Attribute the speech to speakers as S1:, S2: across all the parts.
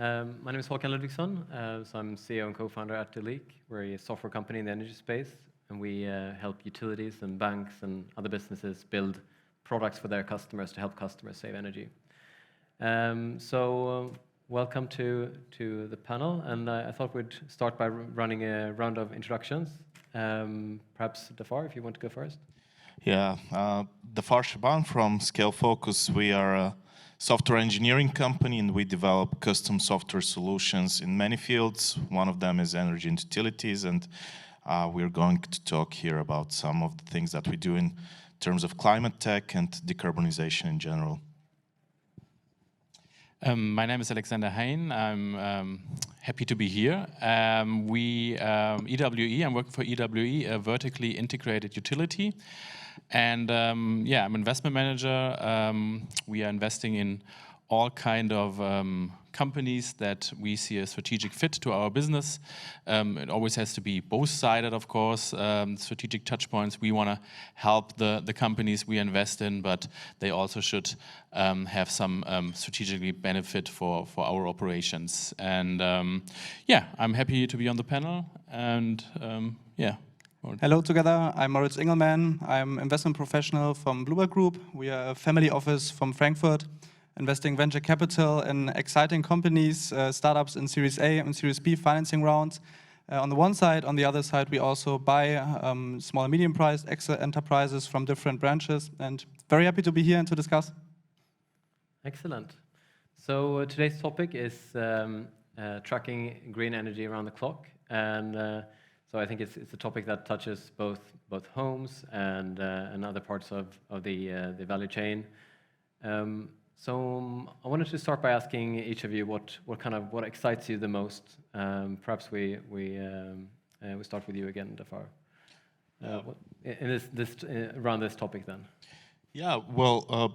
S1: My name is Hakan Ludvigson, so I'm CEO and co-founder at Eliq. We're a software company in the energy space, and we help utilities and banks and other businesses build products for their customers to help customers save energy. Welcome to the panel, and I thought we'd start by running a round of introductions. Perhaps Dafar, if you want to go first.
S2: Yeah, Dafar Shaban from Scalefocus. We are a software engineering company, and we develop custom software solutions in many fields. One of them is energy and utilities, and we're going to talk here about some of the things that we do in terms of climate tech and decarbonization in general.
S3: My name is Hain. I'm happy to be here. EWE, I'm working for EWE, a vertically integrated utility. And yeah, I'm an investment manager. We are investing in all kind of companies that we see a strategic fit to our business. It always has to be both-sided, of course. Strategic touch points. We want to help the companies we invest in, but they also should have some strategically benefit for our operations. And yeah, I'm happy to be on the panel. And yeah.
S4: Hello together, I'm Moritz Engelmann. I'm investment professional from Bloomberg Group. We are a family office from Frankfurt, investing venture capital in exciting companies, startups in Series A and Series B financing rounds. On the one side, on the other side, we also buy small and medium-priced enterprises from different branches, and very happy to be here and to discuss.
S1: Excellent. So today's topic is tracking green energy around the clock, and so I think it's a topic that touches both homes and other parts of the value chain. So I wanted to start by asking each of you what excites you the most. Perhaps we start with you again, Dafar. Around this topic then.
S2: Yeah, well,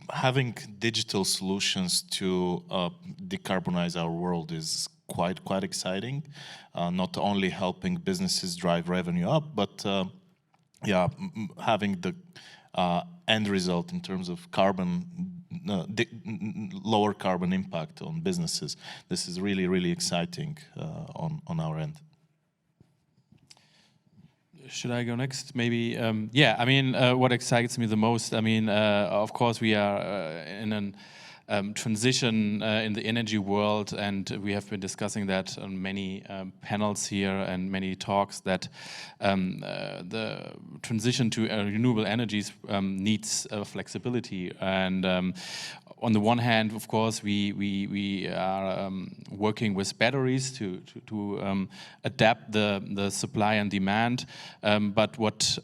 S2: having digital solutions to decarbonize our world is quite exciting. Not only helping businesses drive revenue up, but yeah, having the end result in terms of lower carbon impact on businesses. This is really exciting on our end.
S3: Should I go next? Maybe. Yeah, I mean, what excites me the most, I mean, of course, we are in a transition in the energy world, and we have been discussing that on many panels here and many talks, that the transition to renewable energies needs flexibility. And on the one hand, of course, we are working with batteries to adapt the supply and demand. But what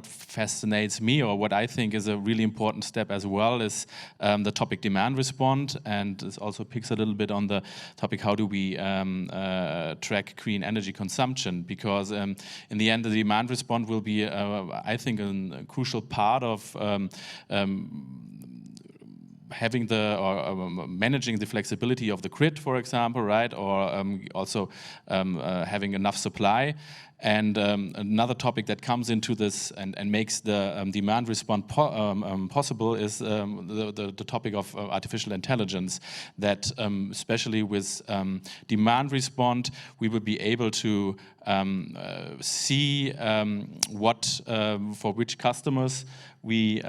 S3: fascinates me, or what I think is a really important step as well, is the topic demand response, and this also picks a little bit on the topic, how do we track green energy consumption? Because in the end, the demand response will be, I think, a crucial part of having managing the flexibility of the grid, for example, right? Or also having enough supply. And another topic that comes into this and makes the demand response possible is the topic of artificial intelligence, that especially with demand response, we will be able to see what for which customers we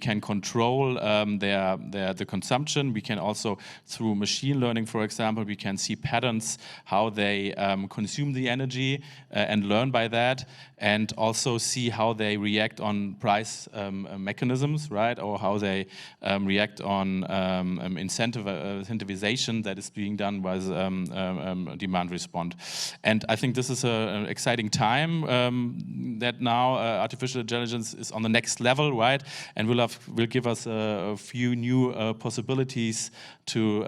S3: can control the consumption. We can also, through machine learning, for example, we can see patterns, how they consume the energy, and learn by that, and also see how they react on price mechanisms, right? Or how they react on incentivization that is being done by demand response. And I think this is an exciting time that now artificial intelligence is on the next level, right? And will give us a few new possibilities to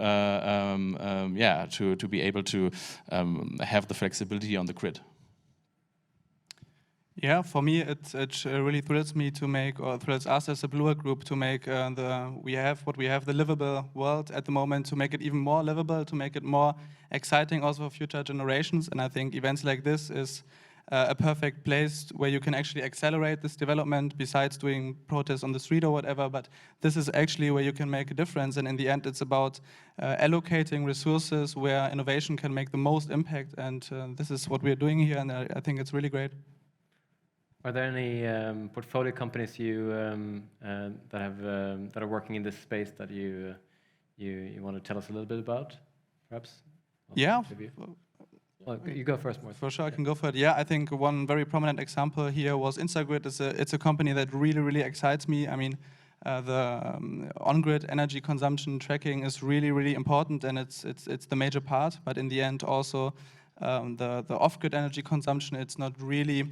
S3: to be able to have the flexibility on the grid.
S4: Yeah, for me, it really thrills me to make, or thrills us as a Bloomberg Group to make the livable world at the moment, to make it even more livable, to make it more exciting also for future generations. And I think events like this is a perfect place where you can actually accelerate this development besides doing protests on the street or whatever, but this is actually where you can make a difference, and in the end it's about allocating resources where innovation can make the most impact, and this is what we're doing here, and I think it's really great.
S1: Are there any portfolio companies that are working in this space that you want to tell us a little bit about, perhaps?
S4: Yeah.
S1: Well, you go first, Moritz.
S4: For sure, I can go for it. Yeah, I think one very prominent example here was Instagrid. It's a company that really excites me. I mean, the on-grid energy consumption tracking is really important, and it's the major part. But in the end, also the off-grid energy consumption, it's not really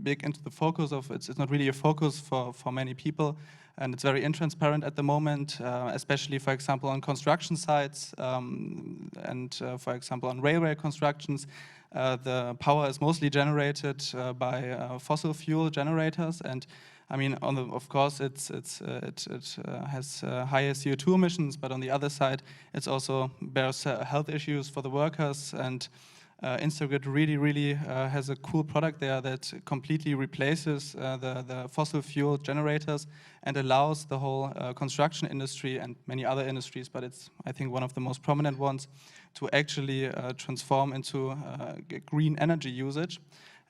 S4: big into the focus of. It's not really a focus for many people. And it's very intransparent at the moment, especially, for example, on construction sites and, for example, on railway constructions. The power is mostly generated by fossil fuel generators, and I mean, of course, it has higher CO2 emissions, but on the other side, it's also bears health issues for the workers. And Instagrid really has a cool product there that completely replaces the fossil fuel generators and allows the whole construction industry and many other industries, but it's, I think, one of the most prominent ones, to actually transform into green energy usage.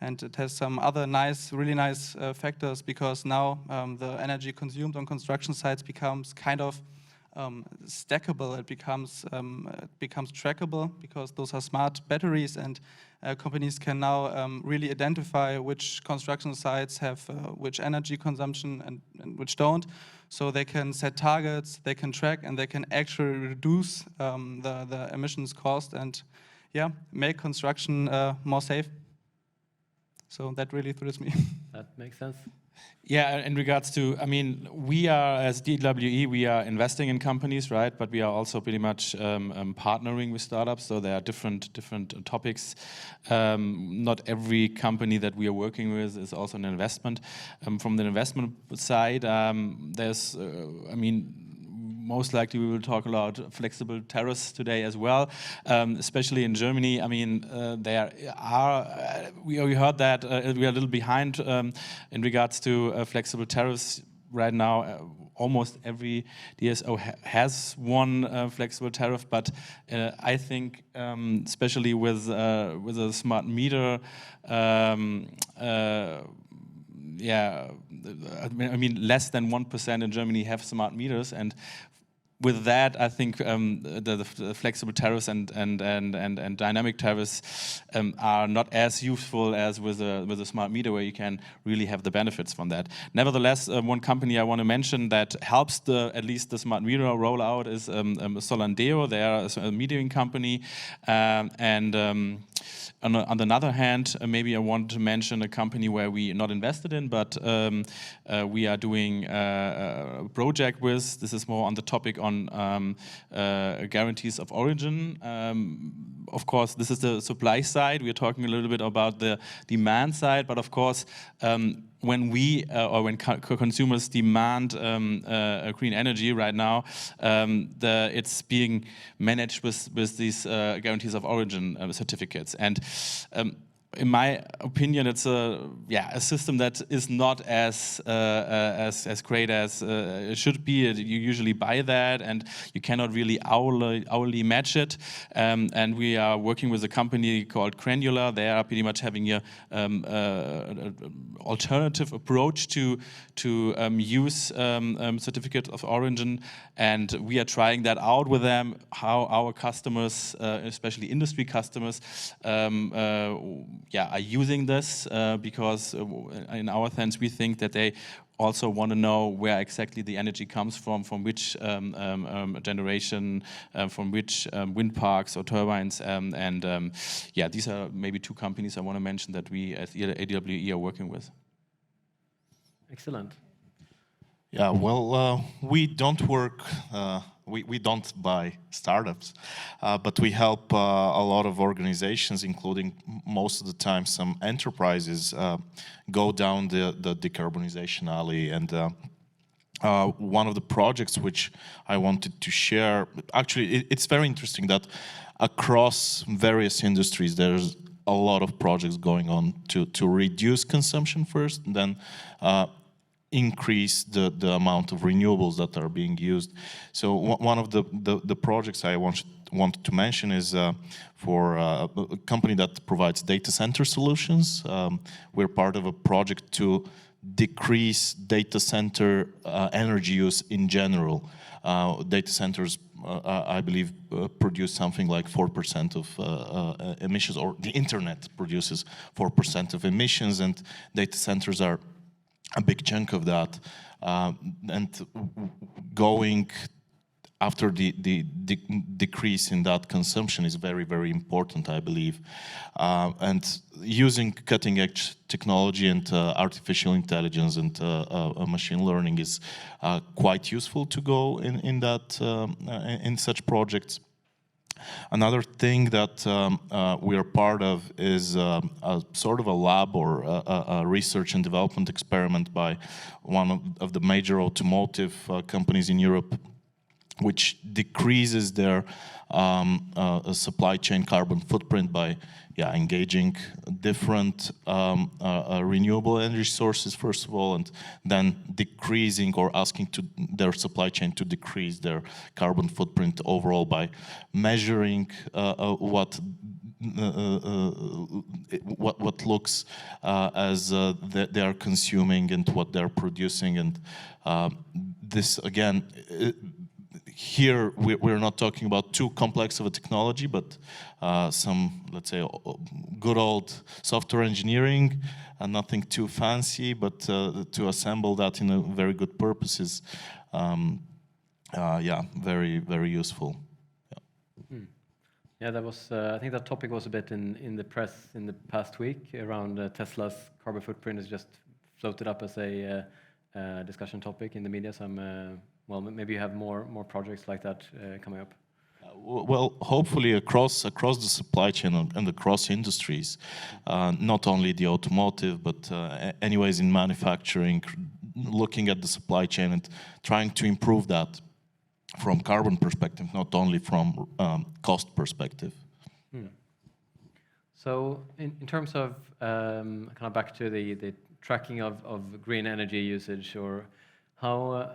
S4: And it has some other really nice factors, because now the energy consumed on construction sites becomes kind of stackable. It becomes trackable, because those are smart batteries, and companies can now really identify which construction sites have which energy consumption and which don't. So they can set targets, they can track, and they can actually reduce the emissions cost and, yeah, make construction more safe. So that really thrills me.
S1: That makes sense.
S3: Yeah, in regards to, I mean, we are, as DWE, we are investing in companies, right? But we are also pretty much partnering with startups, so there are different topics. Not every company that we are working with is also an investment. From the investment side, there's, I mean, most likely we will talk about flexible tariffs today as well, especially in Germany. I mean, we heard that we are a little behind in regards to flexible tariffs right now. Almost every DSO has one flexible tariff, but I think especially with a smart meter, yeah, I mean, less than 1% in Germany have smart meters, and with that, I think the flexible tariffs and dynamic tariffs are not as useful as with a smart meter, where you can really have the benefits from that. Nevertheless, one company I want to mention that helps at least the smart meter rollout is Solandeo. They are a metering company, and on the other hand, maybe I want to mention a company where we are not invested in, but we are doing a project with. This is more on the topic on guarantees of origin. Of course, this is the supply side. We are talking a little bit about the demand side, but of course, when we or when consumers demand green energy right now, it's being managed with these guarantees of origin certificates. And in my opinion, it's a system that is not as great as it should be. You usually buy that, and you cannot really hourly match it. And we are working with a company called Granular. They are pretty much having a alternative approach to use certificate of origin, and we are trying that out with them. How our customers, especially industry customers, are using this because in our sense we think that they also want to know where exactly the energy comes from which generation, from which wind parks or turbines, these are maybe two companies I want to mention that we as AWE are working with.
S1: Excellent.
S2: Yeah, well, we don't work, we don't buy startups, but we help a lot of organizations, including most of the time some enterprises, go down the decarbonization alley. And one of the projects which I wanted to share, actually, it's very interesting that across various industries, there's a lot of projects going on to reduce consumption first, and then increase the amount of renewables that are being used. So one of the projects I wanted to mention is for a company that provides data center solutions. We're part of a project to decrease data center energy use in general. Data centers, I believe, produce something like 4% of emissions, or the internet produces 4% of emissions, and data centers are a big chunk of that. And going after the decrease in that consumption is very, very important, I believe. And using cutting-edge technology and artificial intelligence and machine learning is quite useful to go in that in such projects. Another thing that we are part of is a sort of a lab or a research and development experiment by one of the major automotive companies in Europe, which decreases their supply chain carbon footprint by engaging different renewable energy sources, first of all, and then decreasing or asking to their supply chain to decrease their carbon footprint overall by measuring what looks as they are consuming and what they're producing. And this, again, here we're not talking about too complex of a technology, but some, let's say, good old software engineering, and nothing too fancy, but to assemble that in a very good purposes, very, very useful.
S1: Yeah, that was. I think that topic was a bit in the press in the past week around Tesla's carbon footprint is just floated up as a discussion topic in the media. So well, maybe you have more projects like that coming up.
S2: Well, hopefully across the supply chain and across industries, not only the automotive, but anyways in manufacturing, looking at the supply chain and trying to improve that from carbon perspective, not only from cost perspective.
S1: So in terms of kind of back to the tracking of green energy usage, or how,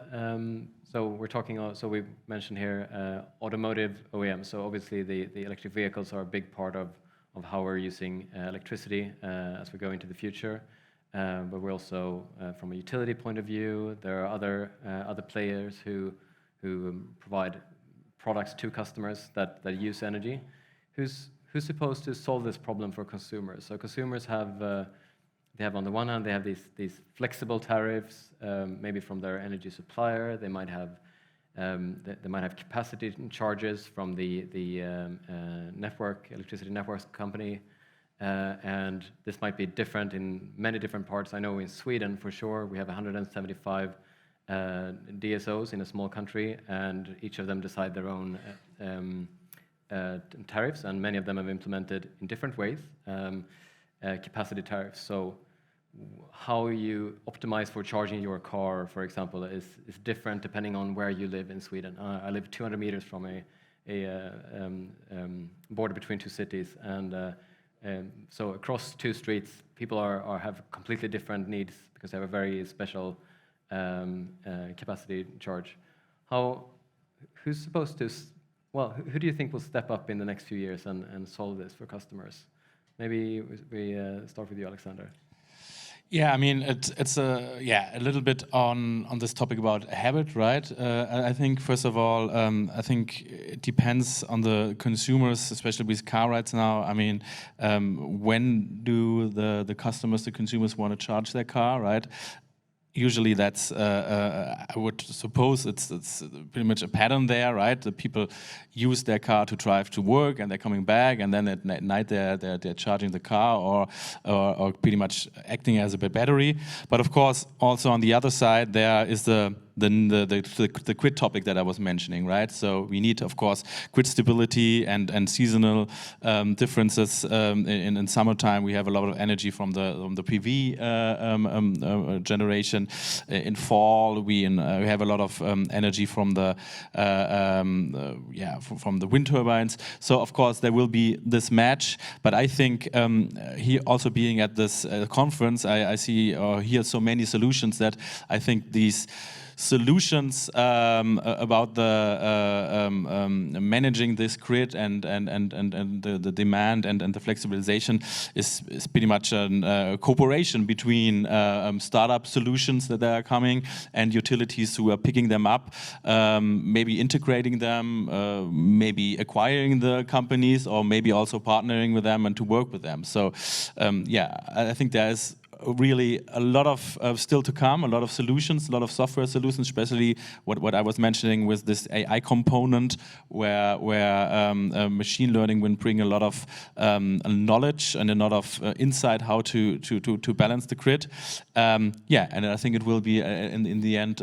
S1: so we're talking, so we mentioned here automotive OEM. So obviously the electric vehicles are a big part of how we're using electricity as we go into the future. But we're also, from a utility point of view, there are other players who provide products to customers that use energy. Who's supposed to solve this problem for consumers? So consumers have they have, on the one hand, they have these flexible tariffs, maybe from their energy supplier. They might have capacity charges from the electricity networks company, and this might be different in many different parts. I know in Sweden, for sure, we have 175 DSOs in a small country, and each of them decide their own tariffs, and many of them have implemented in different ways capacity tariffs. So how you optimize for charging your car, for example, is different depending on where you live in Sweden. I live 200 meters from a border between two cities, and so across two streets, people have completely different needs because they have a very special capacity charge. Who's supposed to? Well, who do you think will step up in the next few years and solve this for customers? Maybe we start with you, Alexander.
S3: Yeah, I mean, it's a little bit on this topic about habit, right? I think, first of all, I think it depends on the consumers, especially with car rides now. I mean, when do the customers, the consumers want to charge their car, right? Usually that's, I would suppose it's pretty much a pattern there, right? The people use their car to drive to work and they're coming back, and then at night they're charging the car or pretty much acting as a battery. But of course, also on the other side, there is the than the grid topic that I was mentioning, right? So we need, of course, grid stability and seasonal differences. In summertime, we have a lot of energy from the PV generation. In fall, we have a lot of energy from the from the wind turbines. So of course there will be this match. But I think here also being at this conference, I see or hear so many solutions that I think these solutions about the managing this grid and the demand and the flexibilization is pretty much a cooperation between startup solutions that are coming and utilities who are picking them up, maybe integrating them, maybe acquiring the companies, or maybe also partnering with them and to work with them. So yeah, I think there's really a lot of still to come, a lot of solutions, a lot of software solutions, especially what I was mentioning with this AI component, where machine learning will bring a lot of knowledge and a lot of insight how to balance the grid. Yeah, and I think it will be in the end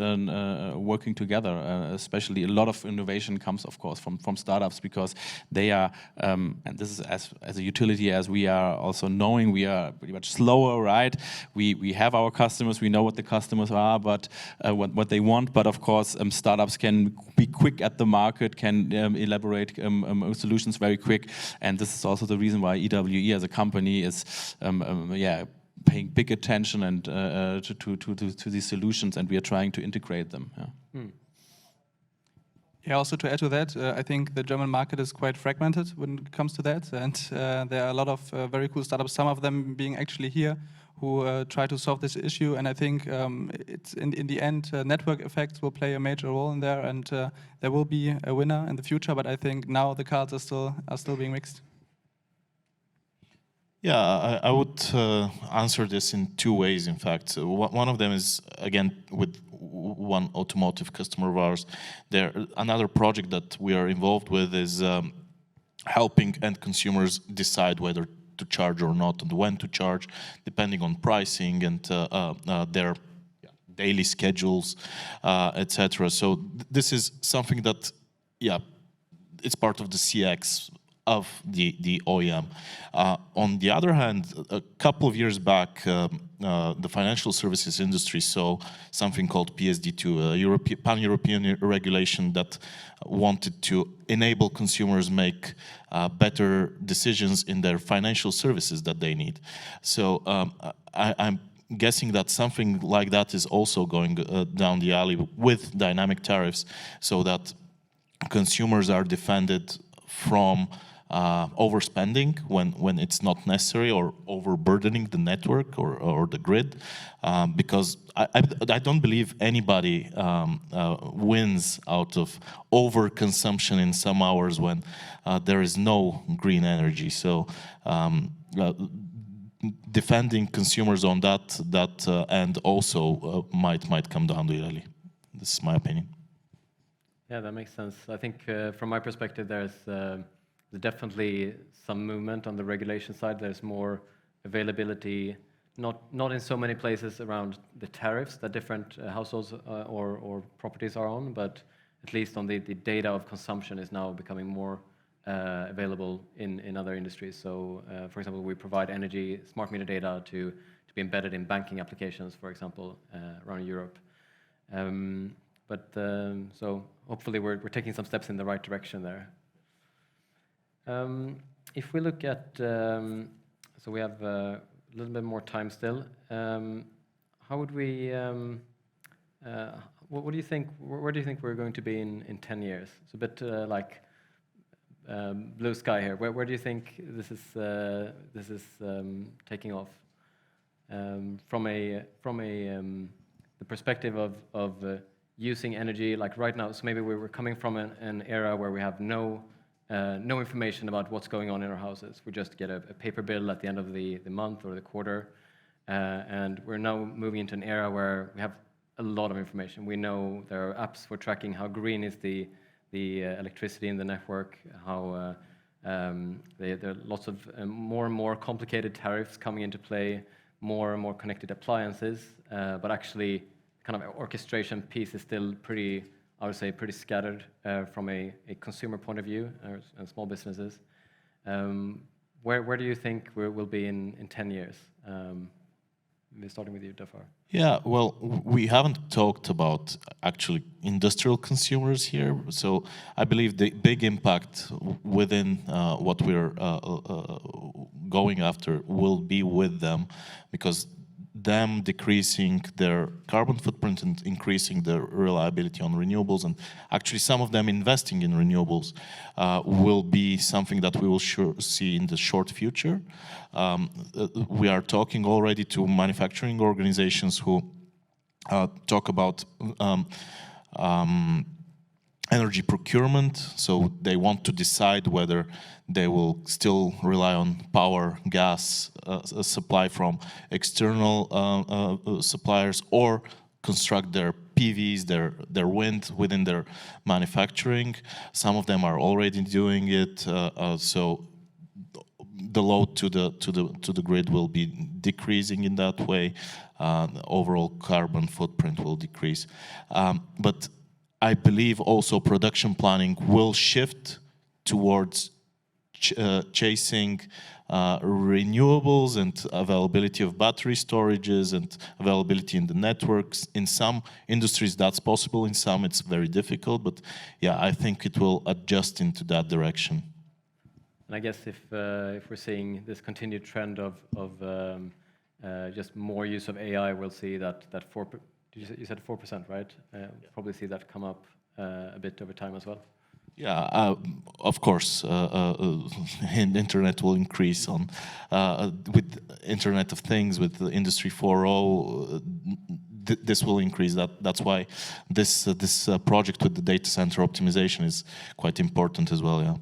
S3: working together. Especially a lot of innovation comes, of course, from startups, because they are, and this is as a utility, as we are also knowing, we are pretty much slower, right? We have our customers, we know what the customers are, but what they want. But of course, startups can be quick at the market, can elaborate solutions very quick, and this is also the reason why EWE as a company is, paying big attention and to these solutions, and we are trying to integrate them. Yeah.
S4: Yeah, also to add to that, I think the German market is quite fragmented when it comes to that, and there are a lot of very cool startups, some of them being actually here, who try to solve this issue. And I think it's in the end, network effects will play a major role in there, and there will be a winner in the future. But I think now the cards are still being mixed.
S2: Yeah, I would answer this in two ways, in fact. One of them is, again, with one automotive customer of ours. Another project that we are involved with is helping end consumers decide whether to charge or not, and when to charge, depending on pricing and their daily schedules, etc. So this is something that, yeah, it's part of the CX of the OEM. On the other hand, a couple of years back, the financial services industry saw something called PSD2, a pan-European regulation that wanted to enable consumers make better decisions in their financial services that they need. So I'm guessing that something like that is also going down the alley with dynamic tariffs, so that consumers are defended from overspending when it's not necessary, or overburdening the network or the grid, because I don't believe anybody wins out of overconsumption in some hours when there is no green energy. So defending consumers on that end also might come down the alley. This is my opinion.
S1: Yeah, that makes sense. I think from my perspective, there's definitely some movement on the regulation side. There's more availability, not in so many places around the tariffs that different households or properties are on, but at least on the data of consumption is now becoming more available in other industries. So, for example, we provide energy smart meter data to be embedded in banking applications, for example, around Europe. So hopefully we're taking some steps in the right direction there. If we look at, so we have a little bit more time still. How would we? What do you think? Where do you think we're going to be in 10 years? It's a bit like blue sky here. Where do you think this is taking off? From the perspective of using energy, like right now. So maybe we're coming from an era where we have no information about what's going on in our houses. We just get a paper bill at the end of the month or the quarter, and we're now moving into an era where we have a lot of information. We know there are apps for tracking how green is the electricity in the network, how there are lots of more and more complicated tariffs coming into play, more and more connected appliances, but actually kind of orchestration piece is still pretty, I would say, pretty scattered from a consumer point of view and small businesses. Where do you think we'll be in 10 years? Maybe starting with you, Dafar.
S2: Yeah, well, we haven't talked about actually industrial consumers here. So I believe the big impact within what we're going after will be with them, because them decreasing their carbon footprint and increasing their reliability on renewables, and actually some of them investing in renewables will be something that we will see in the short future. We are talking already to manufacturing organizations who talk about energy procurement, so they want to decide whether they will still rely on power, gas supply from external suppliers, or construct their PVs, their wind within their manufacturing. Some of them are already doing it, so the load to the grid will be decreasing in that way. Overall carbon footprint will decrease, but I believe also production planning will shift towards chasing renewables and availability of battery storages and availability in the networks. In some industries that's possible, in some it's very difficult, but yeah, I think it will adjust into that direction.
S1: And I guess if we're seeing this continued trend of just more use of AI, we'll see that you said 4%, right? Yeah. Probably see that come up a bit over time as well.
S2: Yeah, of course, internet will increase on with Internet of Things, with the Industry 4.0. This will increase. That's why this project with the data center optimization is quite important as well. Yeah.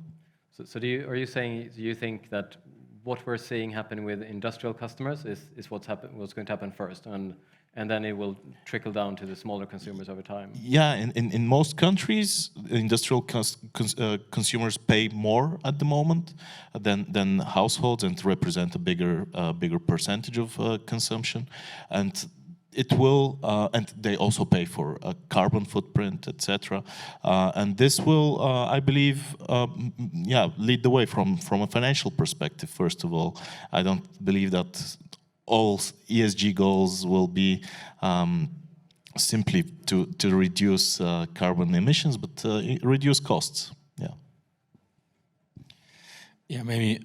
S1: So do you think that what we're seeing happen with industrial customers is what's going to happen first, and then it will trickle down to the smaller consumers over time?
S2: Yeah, in most countries, industrial consumers pay more at the moment than households, and represent a bigger percentage of consumption, and it will, and they also pay for a carbon footprint, etc. And this will, I believe, lead the way from a financial perspective. First of all, I don't believe that all ESG goals will be simply to reduce carbon emissions, but reduce costs. Yeah.
S3: Yeah, maybe.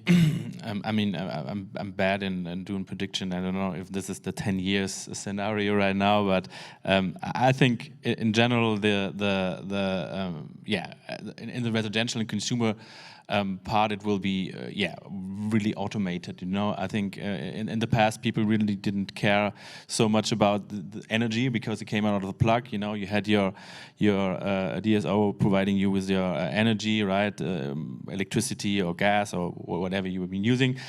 S3: I mean, I'm bad in doing prediction. I don't know if this is the 10 years scenario right now, but I think in general in the residential and consumer part, it will be really automated. You know, I think in the past people really didn't care so much about the energy because it came out of the plug. You know, you had your DSO providing you with your energy, right? Electricity or gas or whatever you have been using.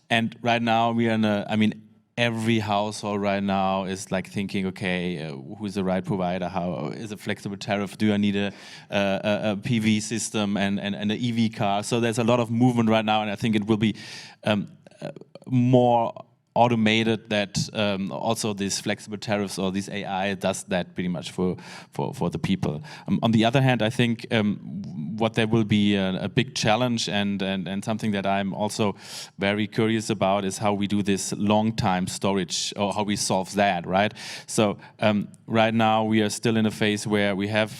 S3: And right now we are in every household right now is like thinking, okay, who's the right provider? How is a flexible tariff? Do I need a PV system and an EV car? So there's a lot of movement right now, and I think it will be more automated, that also these flexible tariffs or this AI does that pretty much for the people. On the other hand, I think what there will be a big challenge and something that I'm also very curious about is how we do this long time storage, or how we solve that, right? So right now we are still in a phase where we have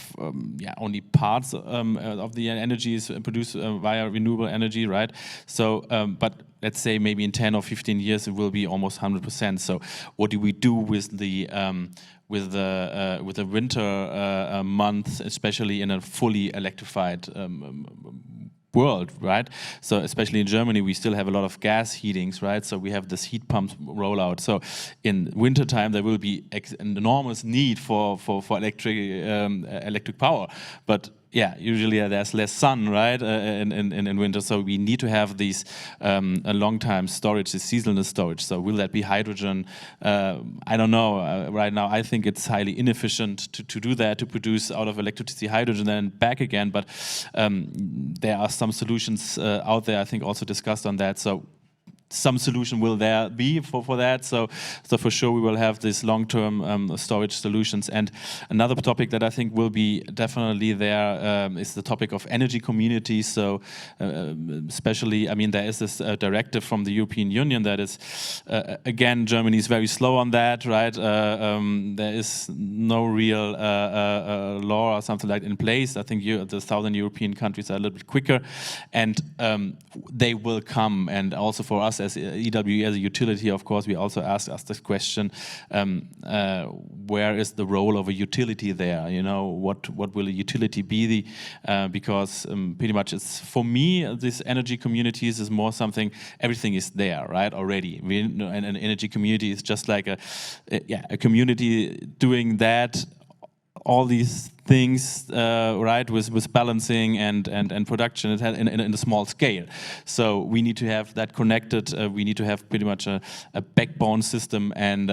S3: only parts of the energy is produced via renewable energy, right? So but let's say maybe in 10 or 15 years it will be almost 100%. So what do we do with the winter months, especially in a fully electrified world, right? So especially in Germany, we still have a lot of gas heatings, right? So we have this heat pump rollout. So in wintertime, there will be an enormous need for electric power, but yeah, usually there's less sun, right, in winter, so we need to have these a long time storage, this seasonal storage. So will that be hydrogen? I don't know. Right now, I think it's highly inefficient to do that, to produce out of electricity hydrogen and back again. But there are some solutions out there, I think, also discussed on that. So some solution will there be for that. So for sure we will have these long-term storage solutions. And another topic that I think will be definitely there is the topic of energy communities. So especially, I mean, there is this directive from the European Union that is, again, Germany is very slow on that, right? There is no real law or something like in place. I think the southern European countries are a little bit quicker, and they will come. And also for us as EWE, as a utility, of course, we also ask us this question: where is the role of a utility there? You know, what will a utility be? Because pretty much, it's for me, this energy communities is more something. Everything is there, right? Already, and an energy community is just like a community doing that. All these things, right, with balancing and production in a small scale. So we need to have that connected. We need to have pretty much a backbone system. And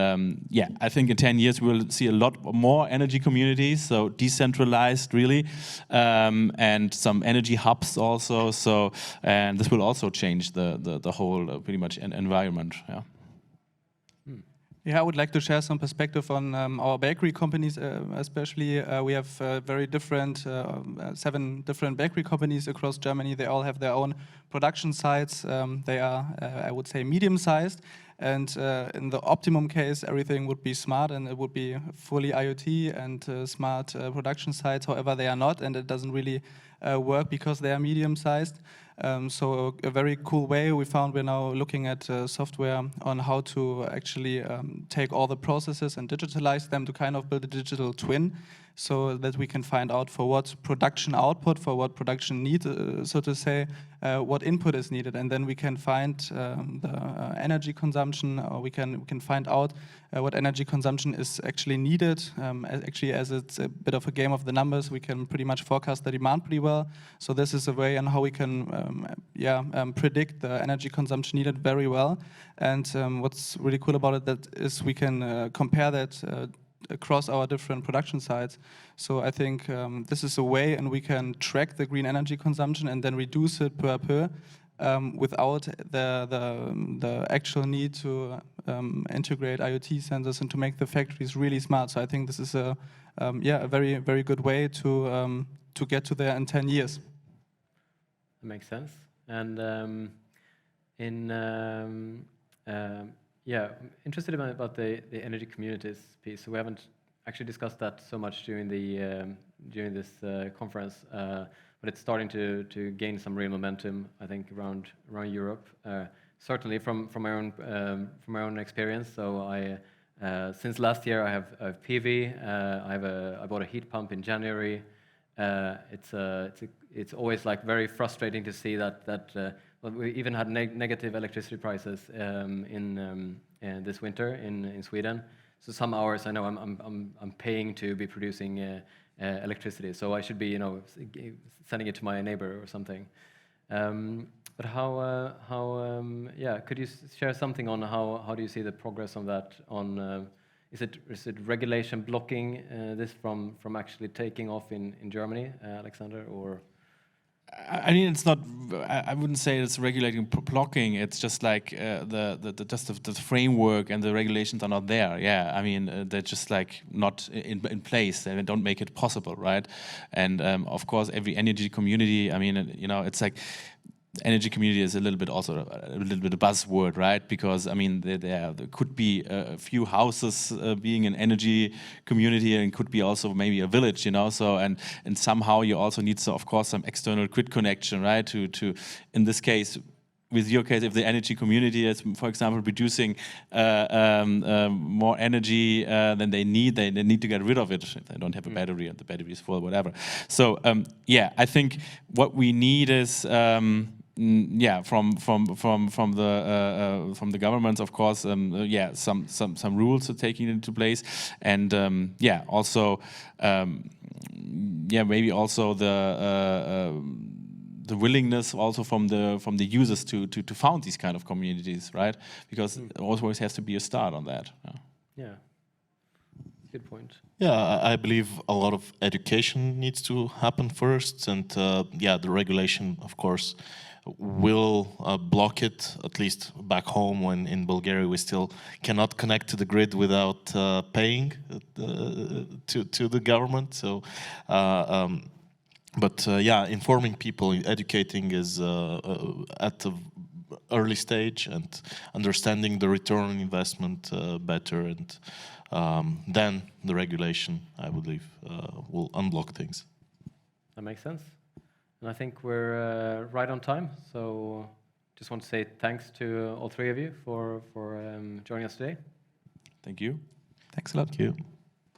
S3: yeah, I think in 10 years we will see a lot more energy communities, so decentralized really, and some energy hubs also. So and this will also change the whole pretty much environment. Yeah.
S4: Yeah, I would like to share some perspective on our bakery companies, especially. We have very different, 7 different bakery companies across Germany. They all have their own production sites. They are, I would say, medium-sized. And in the optimum case, everything would be smart and it would be fully IoT and smart production sites. However, they are not, and it doesn't really work because they are medium-sized. So a very cool way we found, we're now looking at software on how to actually take all the processes and digitalize them to kind of build a digital twin, so that we can find out for what production output, for what production need, so to say, what input is needed, and then we can find the energy consumption, or we can find out what energy consumption is actually needed. Actually, as it's a bit of a game of the numbers, we can pretty much forecast the demand pretty well. So this is a way on how we can predict the energy consumption needed very well. And what's really cool about it that is we can compare that across our different production sites. So I think this is a way, and we can track the green energy consumption and then reduce it per without the actual need to integrate IoT sensors and to make the factories really smart. So I think this is a very, very good way to get to there in 10 years.
S1: That makes sense. And interested about the energy communities piece. So we haven't actually discussed that so much during this conference, but it's starting to gain some real momentum, I think, around Europe. Certainly from my own experience. So I since last year I have PV. I bought a heat pump in January. It's always like very frustrating to see that. Well, we even had negative electricity prices in this winter in Sweden. So some hours I know I'm paying to be producing electricity. So I should be sending it to my neighbor or something. But could you share something on how do you see the progress on that? Is it regulation blocking this from actually taking off in Germany, Alexander, or?
S3: I mean, it's not. I wouldn't say it's regulating blocking. It's just like the framework and the regulations are not there. Yeah, I mean they're just like not in place. They don't make it possible, right? And of course, every energy community. I mean, it's like. Energy community is a little bit a buzzword, right? Because I mean, there could be a few houses being an energy community, and could be also maybe a village, So and somehow you also need, of course, some external grid connection, right? To in this case. With your case, if the energy community is, for example, producing more energy than they need to get rid of it if they don't have a battery and the battery is full, whatever. So I think what we need is from the governments, of course, some rules are taking into place, and also maybe also the willingness also from the users to found these kind of communities, right? Because it always has to be a start on that.
S1: Yeah. Good point.
S2: Yeah, I believe a lot of education needs to happen first, and the regulation, of course, will block it, at least back home when in Bulgaria we still cannot connect to the grid without paying to the government. So, yeah, informing people, educating is at the early stage and understanding the return on investment better, and then the regulation, I believe, will unblock things.
S1: That makes sense. And I think we're right on time. So just want to say thanks to all three of you for joining us today.
S3: Thank you.
S4: Thanks a lot.
S2: Thank you.